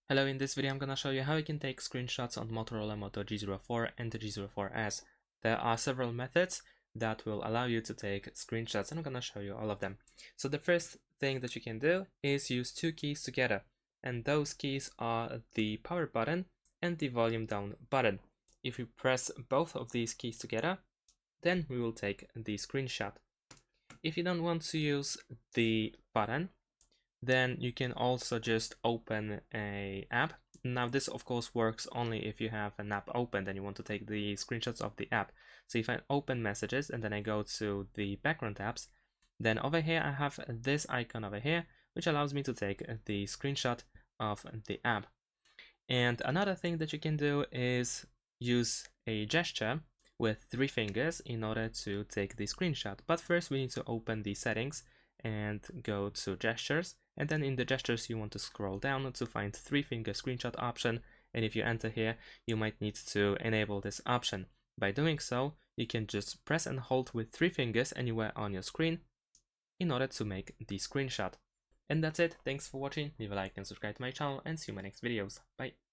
Hello, in this video I'm gonna show you how you can take screenshots on Motorola Moto G04 and the G04s. There are several methods that will allow you to take screenshots, and I'm gonna show you all of them. So the first thing that you can do is use two keys together, and those keys are the power button and the volume down button. If you press both of these keys together, then we will take the screenshot. If you don't want to use the button, then you can also just open a app. Now this of course works only if you have an app open and you want to take the screenshots of the app. So if I open messages and then I go to the background apps, then over here I have this icon over here, which allows me to take the screenshot of the app. And another thing that you can do is use a gesture with 3 fingers in order to take the screenshot. But first we need to open the settings and go to gestures, and then in the gestures you want to scroll down to find 3-finger screenshot option, and if you enter here you might need to enable this option. By doing so, you can just press and hold with 3 fingers anywhere on your screen in order to make the screenshot. And that's it. Thanks for watching. Leave a like and subscribe to my channel, and see you in my next videos. Bye.